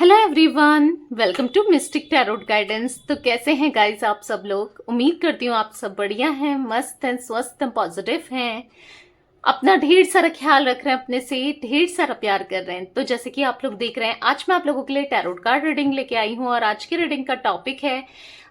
Hello everyone, welcome to mystic tarot guidance. तो कैसे हैं गाइस आप सब लोग? उम्मीद करती हूँ आप सब बढ़िया हैं, मस्त हैं, स्वस्थ हैं, पॉजिटिव हैं, अपना ढेर सारा ख्याल रख रहे हैं, अपने से ढेर सारा प्यार कर रहे हैं। तो जैसे कि आप लोग देख रहे हैं, आज मैं आप लोगों के लिए टैरोट कार्ड रीडिंग लेके आई हूँ और आज की रीडिंग का टॉपिक है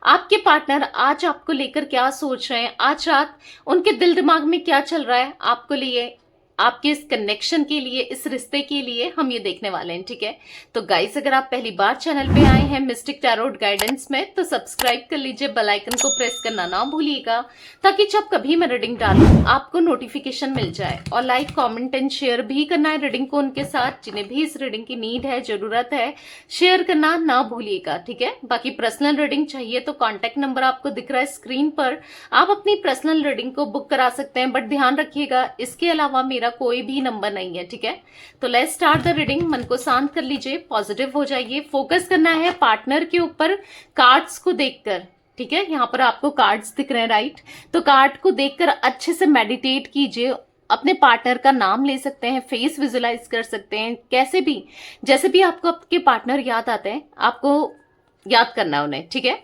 आपके पार्टनर आज आपको लेकर क्या सोच रहे हैं, आज रात उनके दिल दिमाग में क्या चल रहा है आपको लिए, आपके इस कनेक्शन के लिए, इस रिश्ते के लिए हम ये देखने वाले हैं। ठीक है, तो गाइस अगर आप पहली बार चैनल पे आए हैं मिस्टिक टैरोट गाइडेंस में तो सब्सक्राइब कर लीजिए, बेल आइकन को प्रेस करना ना भूलिएगा ताकि जब कभी मैं रीडिंग डालूं आपको नोटिफिकेशन मिल जाए। और लाइक कमेंट एंड शेयर भी करना है रीडिंग को उनके साथ जिन्हें भी इस रीडिंग की नीड है, जरूरत है, शेयर करना ना भूलिएगा। ठीक है, बाकी पर्सनल रीडिंग चाहिए तो कॉन्टेक्ट नंबर आपको दिख रहा है स्क्रीन पर, आप अपनी पर्सनल रीडिंग को बुक करा सकते हैं। बट ध्यान रखिएगा इसके अलावा मेरा कोई भी नंबर नहीं है। ठीक है, तो लेट्स स्टार्ट द रीडिंग। मन को शांत कर लीजिए, पॉजिटिव हो जाइए, फोकस करना है पार्टनर के ऊपर कार्ड्स को देखकर। ठीक है, यहाँ पर आपको कार्ड्स दिख रहे हैं, राइट? तो कार्ड को देखकर अच्छे से मेडिटेट कीजिए, अपने पार्टनर का नाम ले सकते हैं, फेस विजुलाइज कर सकते हैं, कैसे भी जैसे भी आपको आपके पार्टनर याद आते हैं आपको याद करना है उन्हें। ठीक है,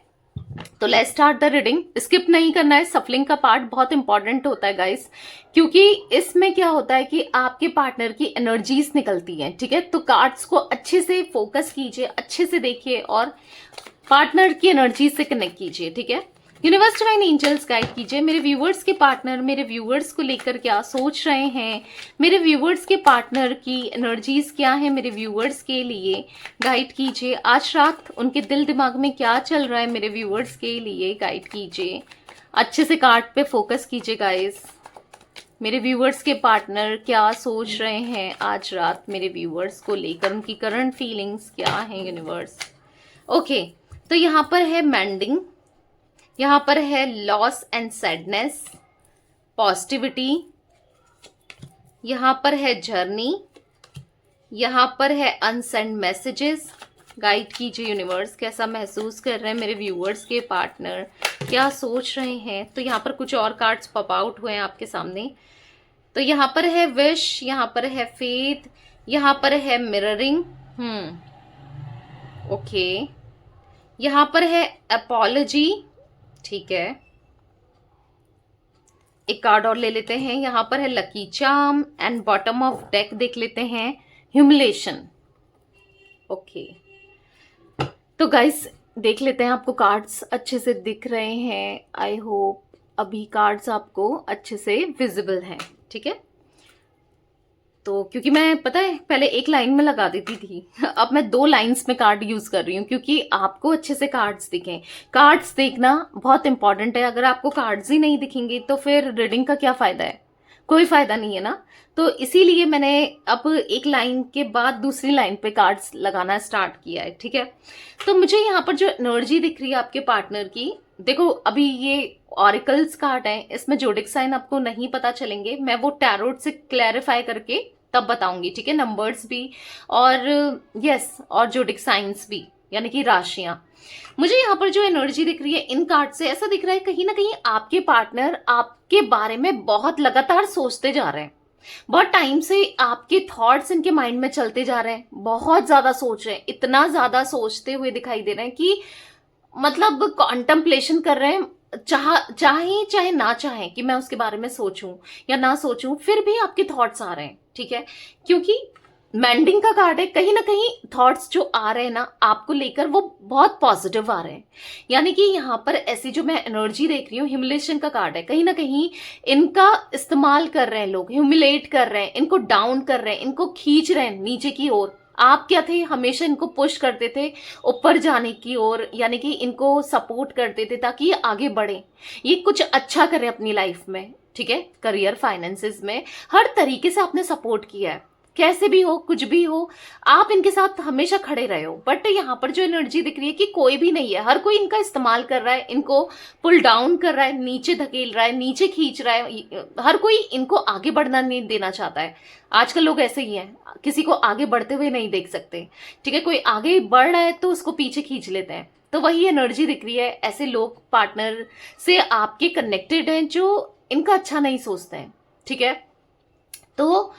तो let's start the reading. Skip नहीं करना है, सफलिंग का पार्ट बहुत इंपॉर्टेंट होता है गाइस, क्योंकि इसमें क्या होता है कि आपके पार्टनर की एनर्जीज निकलती हैं। ठीक है, तो कार्ड्स को अच्छे से फोकस कीजिए, अच्छे से देखिए और पार्टनर की एनर्जी से कनेक्ट कीजिए। ठीक है, यूनिवर्स डिवाइन एंजल्स गाइड कीजिए मेरे व्यूवर्स के पार्टनर मेरे व्यूवर्स को लेकर क्या सोच रहे हैं, मेरे व्यूवर्स के पार्टनर की एनर्जीज क्या है मेरे व्यूवर्स के लिए, गाइड कीजिए। आज रात उनके दिल दिमाग में क्या चल रहा है मेरे व्यूवर्स के लिए, गाइड कीजिए। अच्छे से कार्ड पे फोकस कीजिए गाइस। मेरे व्यूवर्स के पार्टनर क्या सोच रहे हैं आज रात मेरे व्यूवर्स को लेकर, उनकी करंट फीलिंग्स क्या है यूनिवर्स। ओके, तो यहाँ पर है मेंडिंग, यहाँ पर है लॉस एंड सैडनेस, पॉजिटिविटी, यहाँ पर है जर्नी, यहाँ पर है अनसेंड मैसेजेस। गाइड कीजिए यूनिवर्स, कैसा महसूस कर रहे हैं मेरे व्यूअर्स के पार्टनर, क्या सोच रहे हैं। तो यहाँ पर कुछ और कार्ड्स पॉप आउट हुए हैं आपके सामने। तो यहाँ पर है विश, यहाँ पर है फेथ, यहाँ पर है मिररिंग, ओके, यहाँ पर है अपॉलॉजी। ठीक है, एक कार्ड और ले लेते हैं। यहां पर है lucky charm and bottom of deck देख लेते हैं ह्यूमिलेशन। ओके, तो गाइस देख लेते हैं, आपको कार्ड्स अच्छे से दिख रहे हैं। आई होप अभी कार्ड्स आपको अच्छे से विजिबल हैं। ठीक है, तो क्योंकि मैं पता है पहले एक लाइन में लगा देती थी, अब मैं 2 लाइंस में कार्ड यूज कर रही हूँ क्योंकि आपको अच्छे से कार्ड्स दिखें। कार्ड्स देखना बहुत इंपॉर्टेंट है, अगर आपको कार्ड्स ही नहीं दिखेंगे तो फिर रीडिंग का क्या फायदा है, कोई फायदा नहीं है ना। तो इसीलिए मैंने अब एक लाइन के बाद दूसरी लाइन पे कार्ड्स लगाना स्टार्ट किया है। ठीक है, तो मुझे यहाँ पर जो एनर्जी दिख रही है आपके पार्टनर की, देखो अभी ये ऑरिकल्स कार्ड है, इसमें जोडिक साइन आपको नहीं पता चलेंगे, मैं वो टैरोट से क्लैरिफाई करके तब बताऊंगी। ठीक है, नंबर्स भी और यस और जोडिक साइंस भी, यानी कि राशियां। मुझे यहाँ पर जो एनर्जी दिख रही है इन कार्ड से ऐसा दिख रहा है कहीं ना कहीं आपके पार्टनर आपके बारे में बहुत लगातार सोचते जा रहे हैं, बहुत टाइम से आपके थॉट्स इनके माइंड में चलते जा रहे हैं, बहुत ज्यादा सोच रहे हैं, इतना ज्यादा सोचते हुए दिखाई दे रहे हैं कि मतलब कॉन्टम्पलेशन कर रहे हैं, चाहे ना चाहे कि मैं उसके बारे में सोचूं या ना सोचूं, फिर भी आपके थॉट्स आ रहे हैं। ठीक है, क्योंकि मैंडिंग का कार्ड है, कहीं ना कहीं थॉट्स जो आ रहे हैं ना आपको लेकर वो बहुत पॉजिटिव आ रहे हैं। यानी कि यहाँ पर ऐसी जो मैं एनर्जी देख रही हूँ, ह्यूमिलेशन का कार्ड है, कहीं ना कहीं इनका इस्तेमाल कर रहे हैं लोग, ह्यूमिलेट कर रहे हैं, इनको डाउन कर रहे हैं, इनको खींच रहे हैं नीचे की ओर। आप क्या थे, हमेशा इनको पुश करते थे ऊपर जाने की ओर, यानी कि इनको सपोर्ट करते थे ताकि ये आगे बढ़े, ये कुछ अच्छा करे अपनी लाइफ में। ठीक है, करियर, फाइनेंसेस में हर तरीके से आपने सपोर्ट किया है, कैसे भी हो, कुछ भी हो, आप इनके साथ हमेशा खड़े रहे हो। बट यहाँ पर जो एनर्जी दिख रही है कि कोई भी नहीं है, हर कोई इनका इस्तेमाल कर रहा है, इनको पुल डाउन कर रहा है, नीचे धकेल रहा है, नीचे खींच रहा है, हर कोई इनको आगे बढ़ना नहीं देना चाहता है। आजकल लोग ऐसे ही हैं, किसी को आगे बढ़ते हुए नहीं देख सकते। ठीक है, कोई आगे बढ़ रहा है तो उसको पीछे खींच लेते हैं। तो वही एनर्जी दिख रही है, ऐसे लोग पार्टनर से आपके कनेक्टेड हैं जो इनका अच्छा नहीं सोचते हैं। ठीक है, तो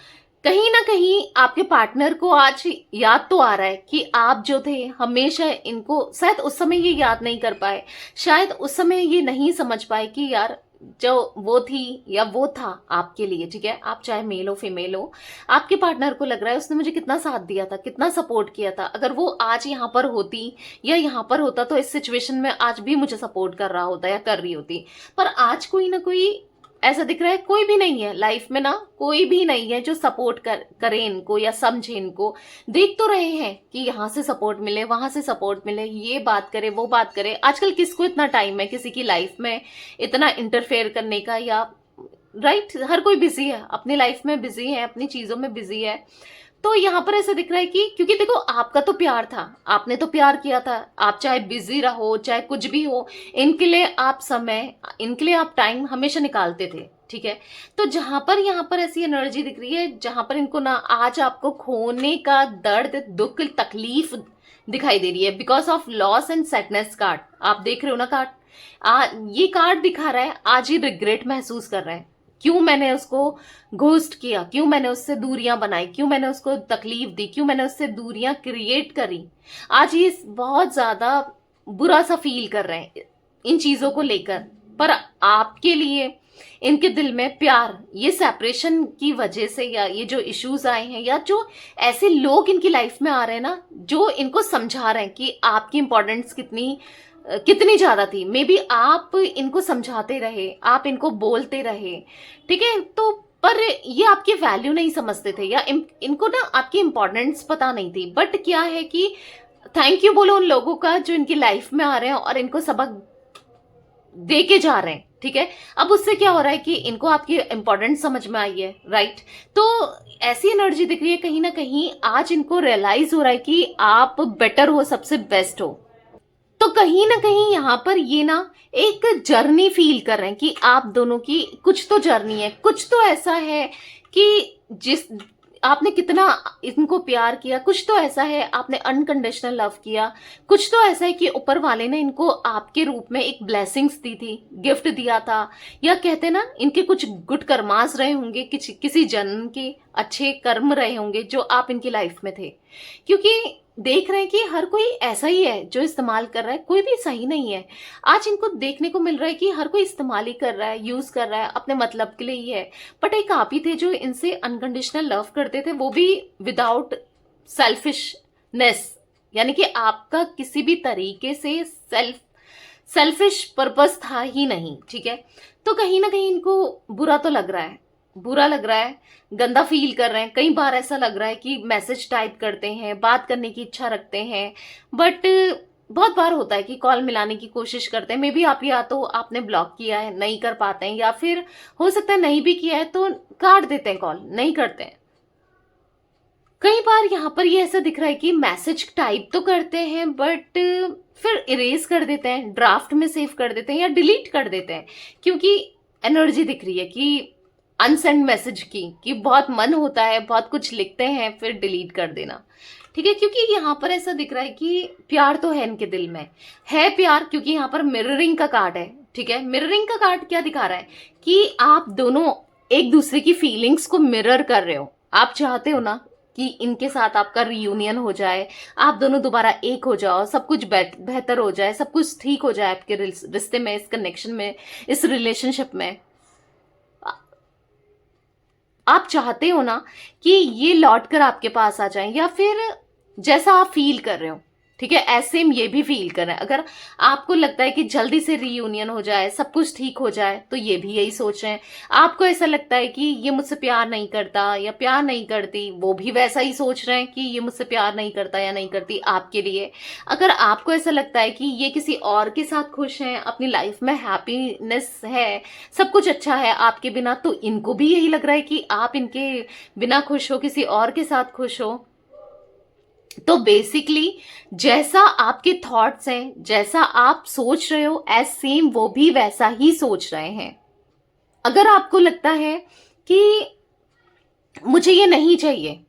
कहीं ना कहीं आपके पार्टनर को आज याद तो आ रहा है कि आप जो थे हमेशा इनको, शायद उस समय ये याद नहीं कर पाए, शायद उस समय ये नहीं समझ पाए कि यार जो वो थी या वो था आपके लिए, ठीक है, आप चाहे मेल हो फीमेल हो, आपके पार्टनर को लग रहा है उसने मुझे कितना साथ दिया था, कितना सपोर्ट किया था, अगर वो आज यहाँ पर होती या यहाँ पर होता तो इस सिचुएशन में आज भी मुझे सपोर्ट कर रहा होता या कर रही होती। पर आज कोई ना कोई ऐसा दिख रहा है, कोई भी नहीं है लाइफ में ना, कोई भी नहीं है जो सपोर्ट करे इनको या समझे इनको। देख तो रहे हैं कि यहाँ से सपोर्ट मिले, वहां से सपोर्ट मिले, ये बात करे वो बात करे। आजकल किसको इतना टाइम है किसी की लाइफ में इतना इंटरफेयर करने का, या राइट, हर कोई बिजी है, अपनी लाइफ में बिजी है, अपनी चीजों में बिजी है। तो यहाँ पर ऐसा दिख रहा है कि क्योंकि देखो आपका तो प्यार था, आपने तो प्यार किया था, आप चाहे बिजी रहो चाहे कुछ भी हो, इनके लिए आप समय, इनके लिए आप टाइम हमेशा निकालते थे, ठीक है। तो जहां पर यहाँ पर ऐसी एनर्जी दिख रही है जहां पर इनको ना आज आपको खोने का दर्द दुख तकलीफ दिखाई दे रही है, because of loss and sadness card आप देख रहे हो ना कार्ड, ये कार्ड दिखा रहा है आज ये रिग्रेट महसूस कर रहा है, क्यों मैंने उसको घोस्ट किया, क्यों मैंने उससे दूरियां बनाई, क्यों मैंने उसको तकलीफ दी, क्यों मैंने उससे दूरियां क्रिएट करी। आज ये बहुत ज्यादा बुरा सा फील कर रहे हैं इन चीजों को लेकर। पर आपके लिए इनके दिल में प्यार, ये सेपरेशन की वजह से या ये जो इश्यूज आए हैं या जो ऐसे लोग इनकी लाइफ में आ रहे हैं ना जो इनको समझा रहे हैं कि आपकी इंपॉर्टेंस कितनी ज्यादा थी, मे बी आप इनको समझाते रहे, आप इनको बोलते रहे, ठीक है, तो पर ये आपकी वैल्यू नहीं समझते थे या इनको ना आपकी इंपॉर्टेंस पता नहीं थी। बट क्या है कि थैंक यू बोलो उन लोगों का जो इनकी लाइफ में आ रहे हैं और इनको सबक दे के जा रहे हैं, ठीक है। अब उससे क्या हो रहा है कि इनको आपकी इंपॉर्टेंस समझ में आई है, राइट। तो ऐसी एनर्जी दिख रही है कहीं ना कहीं आज इनको रियलाइज हो रहा है कि आप बेटर हो, सबसे बेस्ट हो। तो कहीं ना कहीं यहाँ पर ये ना एक जर्नी फील कर रहे हैं कि आप दोनों की कुछ तो जर्नी है, कुछ तो ऐसा है कि जिस आपने कितना इनको प्यार किया, कुछ तो ऐसा है आपने अनकंडीशनल लव किया, कुछ तो ऐसा है कि ऊपर वाले ने इनको आपके रूप में एक ब्लेसिंग्स दी थी, गिफ्ट दिया था, या कहते ना इनके कुछ गुड कर्मास रहे होंगे, किसी जन्म के अच्छे कर्म रहे होंगे जो आप इनकी लाइफ में थे। क्योंकि देख रहे हैं कि हर कोई ऐसा ही है जो इस्तेमाल कर रहा है, कोई भी सही नहीं है। आज इनको देखने को मिल रहा है कि हर कोई इस्तेमाल ही कर रहा है, यूज कर रहा है, अपने मतलब के लिए ही है। बट एक आप ही थे जो इनसे अनकंडीशनल लव करते थे, वो भी विदाउट सेल्फिशनेस, यानी कि आपका किसी भी तरीके से सेल्फिश पर्पस था ही नहीं, ठीक है। तो कहीं ना कहीं इनको बुरा तो लग रहा है, बुरा लग रहा है, गंदा फील कर रहे हैं। कई बार ऐसा लग रहा है कि मैसेज टाइप करते हैं, बात करने की इच्छा रखते हैं, बट बहुत बार होता है कि कॉल मिलाने की कोशिश करते हैं, मे बी आप या तो आपने ब्लॉक किया है नहीं कर पाते हैं, या फिर हो सकता है नहीं भी किया है तो काट देते हैं, कॉल नहीं करते हैं। कई बार यहाँ पर ये ऐसा दिख रहा है कि मैसेज टाइप तो करते हैं बट फिर इरेज कर देते हैं, ड्राफ्ट में सेव कर देते हैं या डिलीट कर देते हैं, क्योंकि एनर्जी दिख रही है कि अनसेंड मैसेज की, कि बहुत मन होता है, बहुत कुछ लिखते हैं फिर डिलीट कर देना, ठीक है। क्योंकि यहाँ पर ऐसा दिख रहा है कि प्यार तो है इनके दिल में, है प्यार, क्योंकि यहाँ पर मिररिंग का कार्ड है, ठीक है। मिररिंग का कार्ड क्या दिखा रहा है कि आप दोनों एक दूसरे की फीलिंग्स को मिरर कर रहे हो। आप चाहते हो ना कि इनके साथ आपका रियूनियन हो जाए, आप दोनों दोबारा एक हो जाओ, सब कुछ बेहतर हो जाए, सब कुछ ठीक हो जाए आपके रिश्ते में, इस कनेक्शन में, इस रिलेशनशिप में। आप चाहते हो ना कि ये लौट कर आपके पास आ जाए, या फिर जैसा आप फील कर रहे हो, ठीक है, ऐसे ये भी फील कर रहे हैं। अगर आपको लगता है कि जल्दी से रीयूनियन हो जाए, सब कुछ ठीक हो जाए, तो ये भी यही सोच रहे हैं। आपको ऐसा लगता है कि ये मुझसे प्यार नहीं करता या प्यार नहीं करती, वो भी वैसा ही सोच रहे हैं कि ये मुझसे प्यार नहीं करता या नहीं करती आपके लिए। अगर आपको ऐसा लगता है कि ये किसी और के साथ खुश हैं, अपनी लाइफ में हैप्पीनेस है, सब कुछ अच्छा है आपके बिना, तो इनको भी यही लग रहा है कि आप इनके बिना खुश हो, किसी और के साथ खुश हो। तो बेसिकली जैसा आपके थॉट्स हैं, जैसा आप सोच रहे हो, एज सेम वो भी वैसा ही सोच रहे हैं। अगर आपको लगता है कि मुझे ये नहीं चाहिए,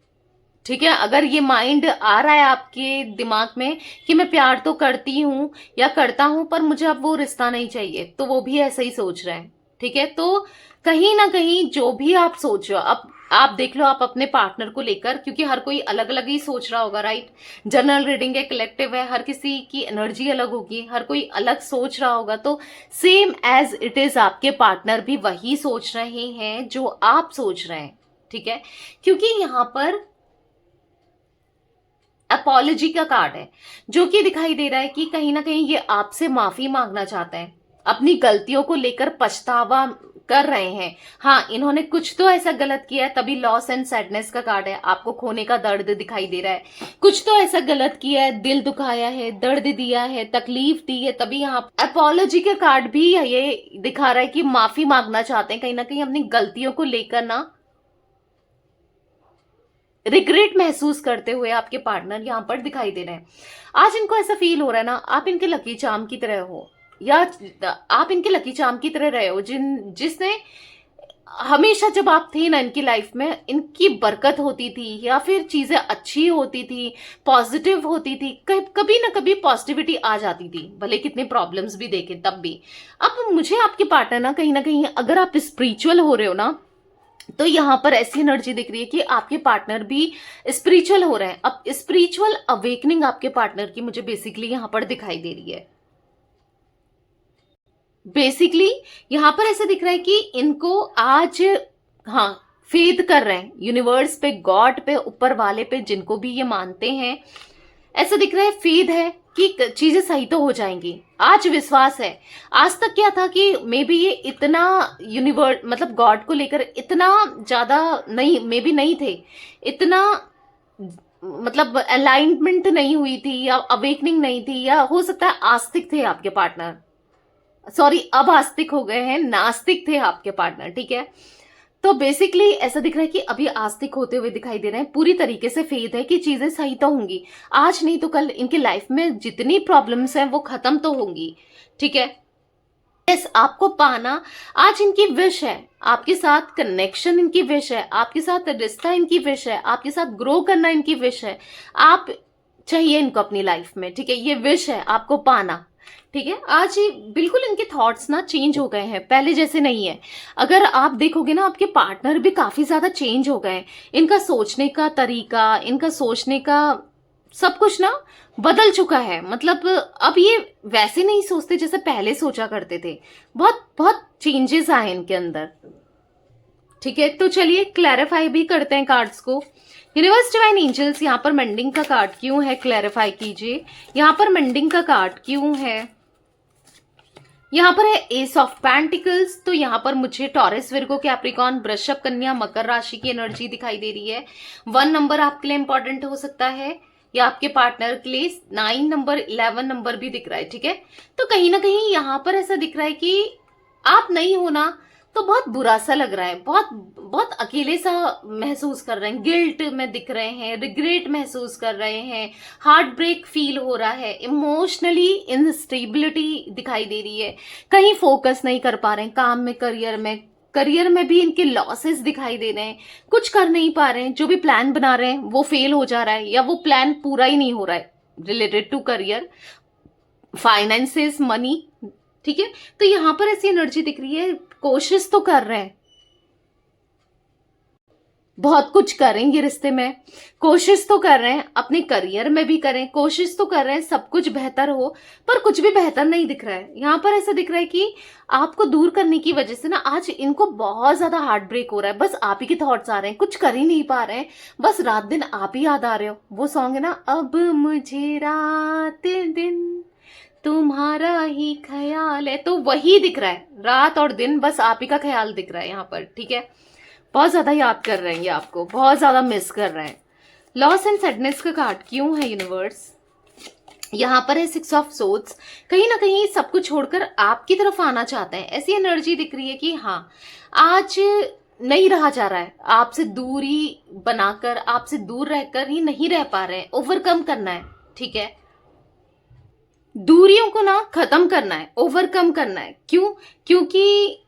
ठीक है, अगर ये माइंड आ रहा है आपके दिमाग में कि मैं प्यार तो करती हूं या करता हूं पर मुझे अब वो रिश्ता नहीं चाहिए, तो वो भी ऐसा ही सोच रहे हैं, ठीक है, तो कहीं ना कहीं जो भी आप सोच रहे हो, अब आप देख लो आप अपने पार्टनर को लेकर, क्योंकि हर कोई अलग अलग ही सोच रहा होगा, राइट। जनरल रीडिंग है, कलेक्टिव है, हर किसी की एनर्जी अलग होगी, हर कोई अलग सोच रहा होगा। तो सेम एज इट इज आपके पार्टनर भी वही सोच रहे हैं जो आप सोच रहे हैं, ठीक है। क्योंकि यहाँ पर अपॉलॉजी का कार्ड है, जो कि दिखाई दे रहा है कि कहीं ना कहीं ये आपसे माफी मांगना चाहते हैं, अपनी गलतियों को लेकर पछतावा कर रहे हैं। हाँ, इन्होंने कुछ तो ऐसा गलत किया है, तभी लॉस एंड सैडनेस का कार्ड है, आपको खोने का दर्द दिखाई दे रहा है। कुछ तो ऐसा गलत किया है, दिल दुखाया है, दर्द दिया है, तकलीफ दी है, तभी यहाँ अपॉलॉजी का कार्ड भी ये दिखा रहा है कि माफी मांगना चाहते हैं, कहीं ना कहीं अपनी गलतियों को लेकर ना रिग्रेट महसूस करते हुए आपके पार्टनर यहाँ पर दिखाई दे रहे हैं। आज इनको ऐसा फील हो रहा है ना, आप इनके लकी चार्म की तरह हो, या आप इनके लकी चार्म की तरह रहे हो, जिसने हमेशा जब आप थे ना इनकी लाइफ में, इनकी बरकत होती थी या फिर चीजें अच्छी होती थी, पॉजिटिव होती थी, कभी ना कभी पॉजिटिविटी आ जाती थी, भले कितने प्रॉब्लम्स भी देखे तब भी। अब मुझे आपके पार्टनर ना कहीं अगर आप स्पिरिचुअल हो रहे हो ना, तो यहां पर ऐसी एनर्जी दिख रही है कि आपके पार्टनर भी स्पिरिचुअल हो रहे हैं। अब स्पिरिचुअल अवेकनिंग आपके पार्टनर की मुझे बेसिकली यहां पर दिखाई दे रही है। बेसिकली यहां पर ऐसा दिख रहा है कि इनको आज, हाँ, फेथ कर रहे हैं यूनिवर्स पे, गॉड पे, ऊपर वाले पे, जिनको भी ये मानते हैं। ऐसा दिख रहा है फेथ है कि चीजें सही तो हो जाएंगी, आज विश्वास है। आज तक क्या था कि मे बी ये इतना यूनिवर्स मतलब गॉड को लेकर इतना ज्यादा नहीं, मे बी नहीं थे, इतना मतलब अलाइनमेंट नहीं हुई थी, या अवेकनिंग नहीं थी, या हो सकता है आस्तिक थे आपके पार्टनर, सॉरी अब आस्तिक हो गए हैं, नास्तिक थे आपके पार्टनर, ठीक है। तो बेसिकली ऐसा दिख रहा है कि अभी आस्तिक होते हुए दिखाई दे रहे हैं, पूरी तरीके से फेथ है कि चीजें सही तो होंगी, आज नहीं तो कल इनकी लाइफ में जितनी प्रॉब्लम्स हैं वो खत्म तो होंगी, ठीक है। यस, आपको पाना आज इनकी विश है, आपके साथ कनेक्शन इनकी विश है, आपके साथ रिश्ता इनकी विश है, आपके साथ ग्रो करना इनकी विश है, आप चाहिए इनको अपनी लाइफ में, ठीक है। ये विश है आपको पाना, ठीक है। आज ये बिल्कुल इनके थॉट्स ना चेंज हो गए हैं, पहले जैसे नहीं है। अगर आप देखोगे ना, आपके पार्टनर भी काफी ज्यादा चेंज हो गए हैं, इनका सोचने का तरीका, इनका सोचने का सब कुछ ना बदल चुका है। मतलब अब ये वैसे नहीं सोचते जैसे पहले सोचा करते थे, बहुत बहुत चेंजेस आए इनके अंदर, ठीक है। तो चलिए क्लैरिफाई भी करते हैं कार्ड्स को। यूनिवर्स डिवाइन एंजल्स, यहाँ पर मेंडिंग का कार्ड क्यों है, क्लैरिफाई कीजिए। यहाँ पर मेंडिंग का कार्ड क्यों है, यहाँ पर है एस ऑफ पेंटिकल्स, तो यहाँ पर मुझे टॉरस, विर्गो, कैप्रिकॉन, वृषभ, कन्या, मकर राशि की एनर्जी दिखाई दे रही है। 1 नंबर आपके लिए इंपॉर्टेंट हो सकता है, या आपके पार्टनर के लिए 9 नंबर, 11 नंबर भी दिख रहा है, ठीक है। तो कहीं ना कहीं यहाँ पर ऐसा दिख रहा है कि आप नहीं होना तो बहुत बुरा सा लग रहा है, बहुत बहुत अकेले सा महसूस कर रहे हैं, गिल्ट में दिख रहे हैं, रिग्रेट महसूस कर रहे हैं, हार्ट ब्रेक फील हो रहा है, इमोशनली इनस्टेबिलिटी दिखाई दे रही है, कहीं फोकस नहीं कर पा रहे हैं काम में, करियर में भी इनके लॉसेस दिखाई दे रहे हैं, कुछ कर नहीं पा रहे हैं, जो भी प्लान बना रहे हैं वो फेल हो जा रहा है, या वो प्लान पूरा ही नहीं हो रहा है related to career, finances, money, ठीक है। तो यहां पर ऐसी एनर्जी दिख रही है, कोशिश तो कर रहे हैं, बहुत कुछ करेंगे रिश्ते में, कोशिश तो कर रहे हैं, अपने करियर में भी करें, कोशिश तो कर रहे हैं सब कुछ बेहतर हो, पर कुछ भी बेहतर नहीं दिख रहा है। यहाँ पर ऐसा दिख रहा है कि आपको दूर करने की वजह से ना आज इनको बहुत ज्यादा हार्ट ब्रेक हो रहा है, बस आप ही के थॉट्स आ रहे हैं, कुछ कर ही नहीं पा रहे हैं, बस रात दिन आप ही याद आ रहे हो। वो सॉन्ग है ना, अब मुझे रात दिन तुम्हारा ही ख्याल है, तो वही दिख रहा है, रात और दिन बस आप ही का ख्याल दिख रहा है यहाँ पर, ठीक है। बहुत ज्यादा याद कर रहे हैं ये आपको, बहुत ज्यादा मिस कर रहे हैं। लॉस एंड सैडनेस का कार्ड क्यों है यूनिवर्स, यहाँ पर है 6 ऑफ सोर्ड्स, कहीं ना कहीं सब कुछ छोड़कर आपकी तरफ आना चाहते हैं, ऐसी एनर्जी दिख रही है कि हाँ आज नहीं रहा जा रहा है, आपसे दूरी बनाकर, आपसे दूर रहकर ही नहीं रह पा रहे हैं, ओवरकम करना है, ठीक है। दूरियों को ना खत्म करना है, ओवरकम करना है, क्यों, क्योंकि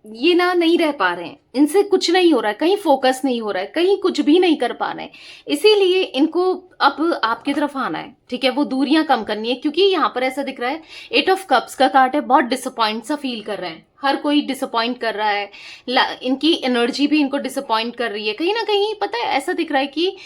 ये ना नहीं रह पा रहे हैं, इनसे कुछ नहीं हो रहा है, कहीं फोकस नहीं हो रहा है, कहीं कुछ भी नहीं कर पा रहे हैं। इसीलिए इनको अब आपकी तरफ आना है, ठीक है, वो दूरियां कम करनी है। क्योंकि यहाँ पर ऐसा दिख रहा है 8 ऑफ कप्स का कार्ड है, बहुत डिसअपॉइंट सा फील कर रहे हैं, हर कोई डिसअपॉइंट कर रहा है, इनकी एनर्जी भी इनको डिसअपॉइंट कर रही है। कहीं ना कहीं पता है ऐसा दिख रहा है कि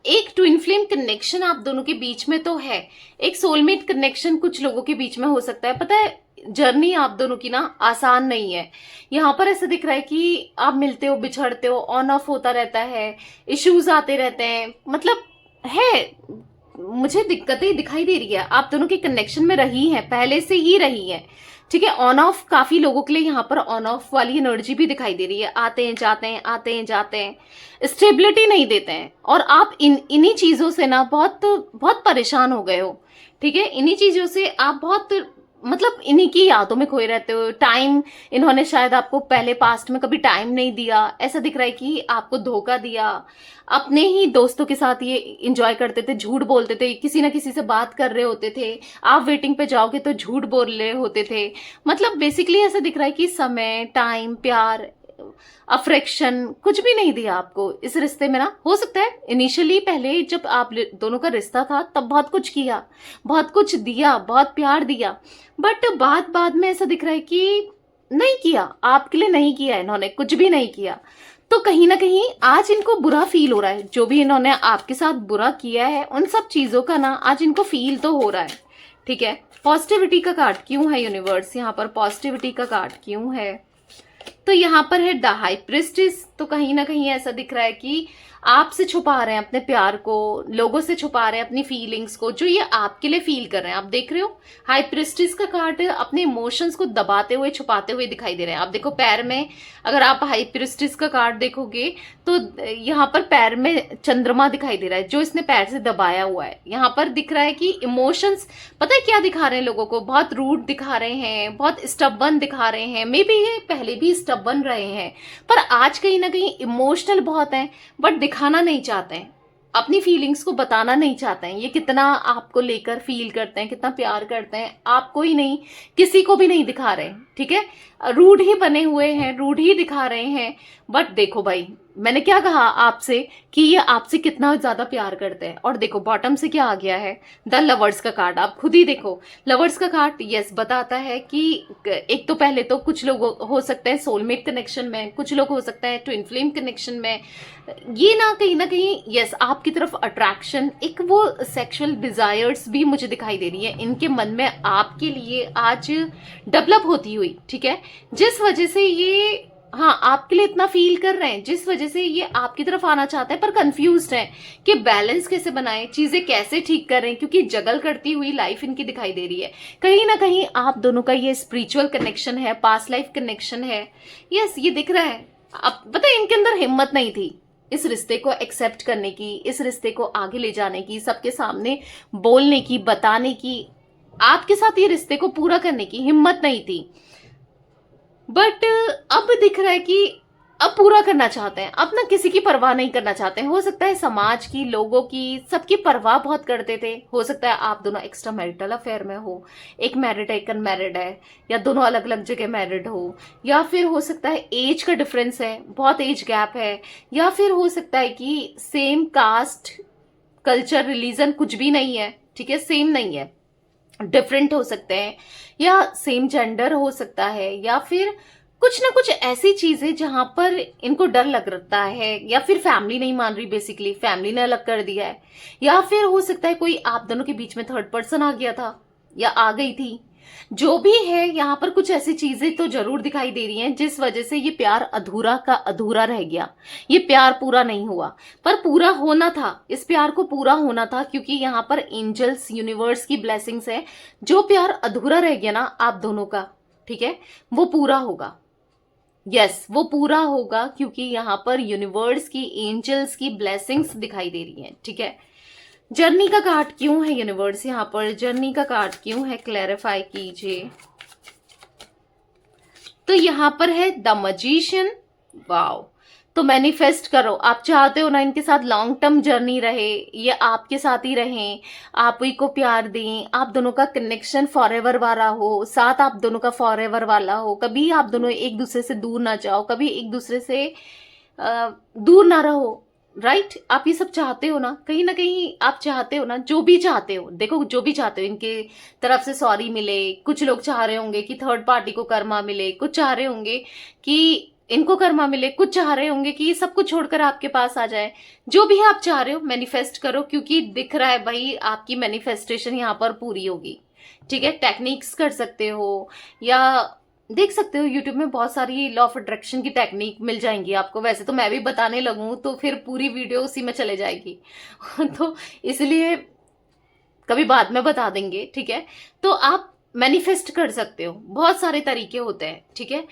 एक ट्विन फ्लेम कनेक्शन आप दोनों के बीच में तो है, एक सोलमेट कनेक्शन कुछ लोगों के बीच में हो सकता है। पता है जर्नी आप दोनों की ना आसान नहीं है। यहाँ पर ऐसा दिख रहा है कि आप मिलते हो, बिछड़ते हो, ऑन ऑफ होता रहता है, इश्यूज आते रहते हैं, मतलब है, मुझे दिक्कतें दिखाई दे रही है, आप दोनों के कनेक्शन में रही हैं, पहले से ही रही है, ठीक है। ऑन ऑफ काफी लोगों के लिए यहाँ पर ऑन ऑफ वाली एनर्जी भी दिखाई दे रही है, आते हैं जाते हैं, आते हैं जाते हैं, स्टेबिलिटी नहीं देते हैं। और आप इन्हीं चीजों से ना बहुत बहुत परेशान हो गए हो, ठीक है। इन्हीं चीजों से आप बहुत मतलब इन्हीं की यादों में खोए रहते हो। टाइम इन्होंने शायद आपको पहले पास्ट में कभी टाइम नहीं दिया, ऐसा दिख रहा है कि आपको धोखा दिया। अपने ही दोस्तों के साथ ये इंजॉय करते थे, झूठ बोलते थे, किसी ना किसी से बात कर रहे होते थे, आप वेटिंग पे जाओगे तो झूठ बोल रहे होते थे। मतलब बेसिकली ऐसा दिख रहा है कि समय, टाइम, प्यार, अफ्रेक्शन कुछ भी नहीं दिया आपको इस रिश्ते में ना। हो सकता है इनिशियली पहले जब आप दोनों का रिश्ता था तब बहुत कुछ किया, बहुत कुछ दिया, बहुत प्यार दिया, बट बाद में ऐसा दिख रहा है कि नहीं किया, आपके लिए नहीं किया, इन्होंने कुछ भी नहीं किया। तो कहीं ना कहीं आज इनको बुरा फील हो रहा है, जो भी इन्होंने आपके साथ बुरा किया है उन सब चीजों का ना आज इनको फील तो हो रहा है, ठीक है। पॉजिटिविटी का कार्ड क्यों है यूनिवर्स, यहाँ पर पॉजिटिविटी का कार्ड क्यों है? तो यहाँ पर है द हाई प्रिस्टेस। तो कहीं ना कहीं ऐसा दिख रहा है कि आपसे छुपा रहे हैं अपने प्यार को, लोगों से छुपा रहे हैं अपनी फीलिंग्स को, जो ये आपके लिए फील कर रहे हैं। आप देख रहे हो हाई प्रिस्टेस का कार्ड अपने इमोशंस को दबाते हुए, छुपाते हुए दिखाई दे रहे हैं। आप देखो पैर में, अगर आप हाई प्रिस्टेस का कार्ड देखोगे तो यहाँ पर पैर में चंद्रमा दिखाई दे रहा है, जो इसने पैर से दबाया हुआ है। यहाँ पर दिख रहा है कि इमोशंस पता है क्या दिखा रहे हैं लोगों को, बहुत रूड दिखा रहे हैं, बहुत स्टबन दिखा रहे हैं। मे बी ये पहले भी स्टबन रहे हैं, पर आज कहीं ना कहीं इमोशनल बहुत है, बट दिखाना नहीं चाहते हैं, अपनी फीलिंग्स को बताना नहीं चाहते हैं। ये कितना आपको लेकर फील करते हैं, कितना प्यार करते हैं, आपको ही नहीं, किसी को भी नहीं दिखा रहे, ठीक है। रूड ही बने हुए हैं, रूड ही दिखा रहे हैं। बट देखो भाई, मैंने क्या कहा आपसे कि ये आपसे कितना ज्यादा प्यार करते हैं। और देखो बॉटम से क्या आ गया है, द लवर्स का कार्ड। आप खुद ही देखो, लवर्स का कार्ड यस बताता है कि एक तो पहले तो कुछ लोग हो सकते हैं सोलमेट कनेक्शन में, कुछ लोग हो सकते हैं ट्विन फ्लेम कनेक्शन में। ये ना कहीं यस आपकी तरफ अट्रैक्शन, एक वो सेक्सुअल डिजायर्स भी मुझे दिखाई दे रही है इनके मन में आपके लिए आज डेवलप होती हुई, ठीक है। जिस वजह से ये हाँ आपके लिए इतना फील कर रहे हैं, जिस वजह से ये आपकी तरफ आना चाहते हैं, पर कंफ्यूज्ड हैं कि बैलेंस कैसे बनाएं, चीजें कैसे ठीक करें, क्योंकि जगल करती हुई लाइफ इनकी दिखाई दे रही है। कहीं ना कहीं आप दोनों का ये स्पिरिचुअल कनेक्शन है, पास्ट लाइफ कनेक्शन है, यस ये दिख रहा है। अब पता है इनके अंदर हिम्मत नहीं थी इस रिश्ते को एक्सेप्ट करने की, इस रिश्ते को आगे ले जाने की, सबके सामने बोलने की, बताने की, आपके साथ ये रिश्ते को पूरा करने की हिम्मत नहीं थी। बट अब दिख रहा है कि अब पूरा करना चाहते हैं, अब ना किसी की परवाह नहीं करना चाहते हैं। हो सकता है समाज की, लोगों की, सबकी परवाह बहुत करते थे। हो सकता है आप दोनों एक्स्ट्रा मैरिटल अफेयर में हो, एक मैरिड है एक अनमैरिड है, या दोनों अलग अलग जगह मैरिड हो, या फिर हो सकता है एज का डिफरेंस है, बहुत एज गैप है, या फिर हो सकता है कि सेम कास्ट, कल्चर, रिलीजन कुछ भी नहीं है, ठीक है, सेम नहीं है, डिफरेंट हो सकते हैं, या सेम जेंडर हो सकता है, या फिर कुछ ना कुछ ऐसी चीजें जहां पर इनको डर लग रहा है, या फिर फैमिली नहीं मान रही, बेसिकली फैमिली ने अलग कर दिया है, या फिर हो सकता है कोई आप दोनों के बीच में थर्ड पर्सन आ गया था या आ गई थी। जो भी है यहाँ पर कुछ ऐसी चीजें तो जरूर दिखाई दे रही हैं जिस वजह से ये प्यार अधूरा का अधूरा रह गया, ये प्यार पूरा नहीं हुआ, पर पूरा होना था, इस प्यार को पूरा होना था, क्योंकि यहाँ पर एंजल्स, यूनिवर्स की ब्लेसिंग्स है। जो प्यार अधूरा रह गया ना आप दोनों का, ठीक है, वो पूरा होगा, यस वो पूरा होगा, क्योंकि यहाँ पर यूनिवर्स की, एंजल्स की ब्लेसिंग्स दिखाई दे रही हैं, ठीक है। जर्नी का कार्ड क्यों है यूनिवर्स, यहाँ पर जर्नी का कार्ड क्यों है, क्लैरिफाई कीजिए। तो यहाँ पर है द मजिशियन, वाओ। तो मैनिफेस्ट करो। आप चाहते हो ना इनके साथ लॉन्ग टर्म जर्नी रहे, ये आपके साथ ही रहें, आप ही को प्यार दें, आप दोनों का कनेक्शन फॉरएवर वाला हो, साथ आप दोनों का फॉरएवर वाला हो, कभी आप दोनों एक दूसरे से दूर ना जाओ, कभी एक दूसरे से दूर ना रहो। राइट आप ये सब चाहते हो ना कहीं आप चाहते हो ना, जो भी चाहते हो, देखो जो भी चाहते हो, इनके तरफ से सॉरी मिले, कुछ लोग चाह रहे होंगे कि थर्ड पार्टी को कर्मा मिले, कुछ चाह रहे होंगे कि इनको कर्मा मिले, कुछ चाह रहे होंगे कि ये सब कुछ छोड़कर आपके पास आ जाए। जो भी आप चाह रहे हो मैनिफेस्ट करो, क्योंकि दिख रहा है भाई आपकी मैनिफेस्टेशन यहाँ पर पूरी होगी। ठीक है, टेक्निक्स कर सकते हो या देख सकते हो यूट्यूब में बहुत सारी लॉ ऑफ अट्रैक्शन की टेक्निक मिल जाएंगी आपको। वैसे तो मैं भी बताने लगूं तो फिर पूरी वीडियो उसी में चले जाएगी तो इसलिए कभी बाद में बता देंगे। ठीक है, तो आप मैनिफेस्ट कर सकते हो, बहुत सारे तरीके होते हैं। ठीक है,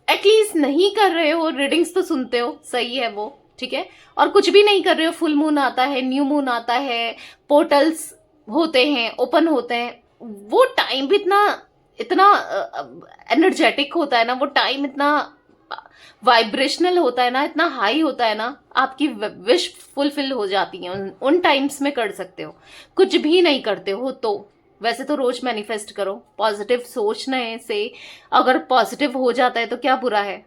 एटलीस्ट नहीं कर रहे हो रीडिंग्स तो सुनते हो, सही है वो। ठीक है, और कुछ भी नहीं कर रहे हो, फुल मून आता है, न्यू मून आता है, पोर्टल्स होते हैं, ओपन होते हैं, वो टाइम भी इतना इतना एनर्जेटिक होता है ना, वो टाइम इतना वाइब्रेशनल होता है ना, इतना हाई होता है ना, आपकी विश फुलफिल हो जाती है उन टाइम्स में। कर सकते हो, कुछ भी नहीं करते हो तो वैसे तो रोज मैनिफेस्ट करो, पॉजिटिव सोचने से अगर पॉजिटिव हो जाता है तो क्या बुरा है।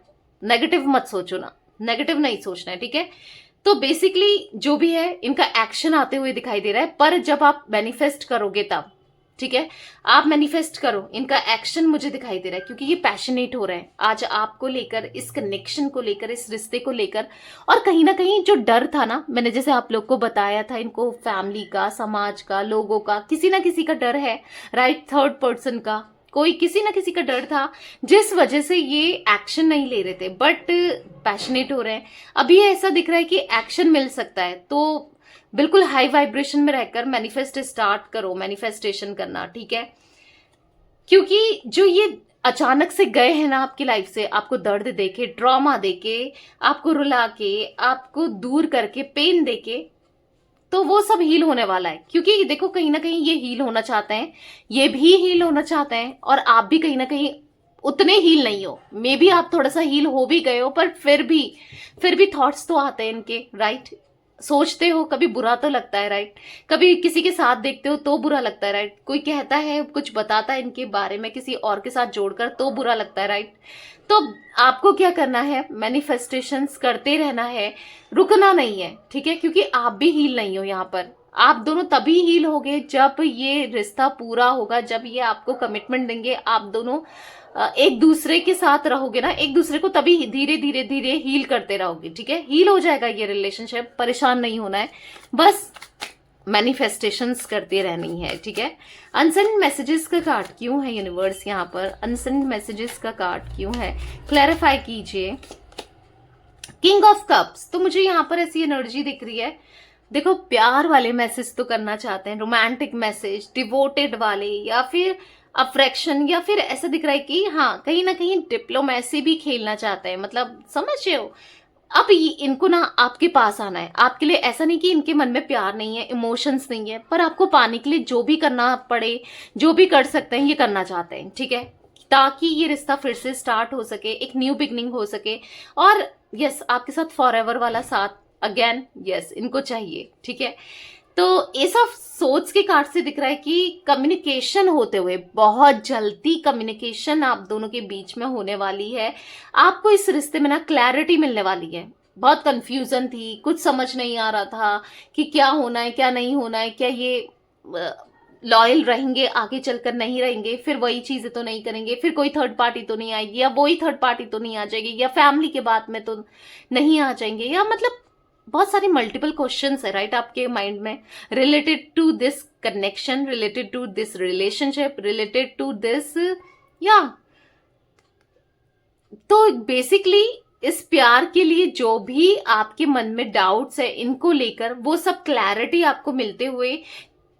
नेगेटिव मत सोचो ना, नेगेटिव नहीं सोचना है। ठीक है, तो बेसिकली जो भी है इनका एक्शन आते हुए दिखाई दे रहा है, पर जब आप मैनिफेस्ट करोगे तब। ठीक है, आप मैनिफेस्ट करो, इनका एक्शन मुझे दिखाई दे रहा है, क्योंकि ये पैशनेट हो रहे हैं आज आपको लेकर, इस कनेक्शन को लेकर, इस रिश्ते को लेकर। और कहीं ना कहीं जो डर था ना, मैंने जैसे आप लोग को बताया था, इनको फैमिली का, समाज का, लोगों का, किसी ना किसी का डर है। राइट, थर्ड पर्सन का, कोई किसी ना किसी का डर था, जिस वजह से ये एक्शन नहीं ले रहे थे, बट पैशनेट हो रहे हैं। अभी ऐसा दिख रहा है कि एक्शन मिल सकता है, तो बिल्कुल हाई वाइब्रेशन में रहकर मैनिफेस्ट स्टार्ट करो, मैनिफेस्टेशन करना। ठीक है, क्योंकि जो ये अचानक से गए हैं ना आपकी लाइफ से, आपको दर्द देके, ट्रॉमा देके, आपको रुला के, आपको दूर करके, पेन देके, तो वो सब हील होने वाला है। क्योंकि देखो कहीं ना कहीं ये हील होना चाहते हैं, ये भी हील होना चाहते हैं, और आप भी कहीं ना कहीं उतने हील नहीं हो। मे बी आप थोड़ा सा हील हो भी गए हो, पर फिर भी थॉट्स तो आते हैं इनके। राइट, सोचते हो, कभी बुरा तो लगता है। राइट, कभी किसी के साथ देखते हो तो बुरा लगता है। राइट, कोई कहता है, कुछ बताता है इनके बारे में किसी और के साथ जोड़कर, तो बुरा लगता है। राइट, तो आपको क्या करना है, मैनिफेस्टेशंस करते रहना है, रुकना नहीं है। ठीक है, क्योंकि आप भी हील नहीं हो यहाँ पर। आप दोनों तभी हील होगे जब ये रिश्ता पूरा होगा, जब ये आपको कमिटमेंट देंगे, आप दोनों एक दूसरे के साथ रहोगे ना, एक दूसरे को तभी धीरे धीरे धीरे हील करते रहोगे। ठीक है, हील हो जाएगा ये रिलेशनशिप, परेशान नहीं होना है, बस मैनिफेस्टेशंस करते रहनी है। ठीक है, अनसेंड मैसेजेस का कार्ड क्यों है यूनिवर्स यहाँ पर, अनसेंड मैसेजेस का कार्ड क्यों है, क्लैरिफाई कीजिए। किंग ऑफ कप्स, तो मुझे यहाँ पर ऐसी एनर्जी दिख रही है, देखो प्यार वाले मैसेज तो करना चाहते हैं, रोमांटिक मैसेज, डिवोटेड वाले, या फिर अफ्रेक्शन, या फिर ऐसा दिख रहा है कि हाँ कहीं ना कहीं डिप्लोमेसी भी खेलना चाहते हैं। मतलब समझ रहे हो, अब इनको ना आपके पास आना है, आपके लिए। ऐसा नहीं कि इनके मन में प्यार नहीं है, इमोशंस नहीं है, पर आपको पाने के लिए जो भी करना पड़े, जो भी कर सकते हैं, ये करना चाहते हैं। ठीक है, ताकि ये रिश्ता फिर से स्टार्ट हो सके, एक न्यू बिगनिंग हो सके, और यस आपके साथ फॉर एवर वाला साथ अगेन, यस इनको चाहिए। ठीक है, तो ये सब सोच के कार्ड से दिख रहा है कि कम्युनिकेशन होते हुए, बहुत जल्दी कम्युनिकेशन आप दोनों के बीच में होने वाली है। आपको इस रिश्ते में ना क्लैरिटी मिलने वाली है। बहुत कंफ्यूजन थी, कुछ समझ नहीं आ रहा था कि क्या होना है, क्या नहीं होना है, क्या ये लॉयल रहेंगे आगे चलकर, नहीं रहेंगे, फिर वही चीजें तो नहीं करेंगे, फिर कोई थर्ड पार्टी तो नहीं आएगी, या वही थर्ड पार्टी तो नहीं आ जाएगी, या फैमिली के बात में तो नहीं आ जाएंगे, या मतलब बहुत सारी मल्टीपल क्वेश्चंस है। राइट, आपके माइंड में related to this connection, related to this relationship, related to this, या तो बेसिकली इस प्यार के लिए जो भी आपके मन में डाउट्स है, इनको लेकर वो सब क्लैरिटी आपको मिलते हुए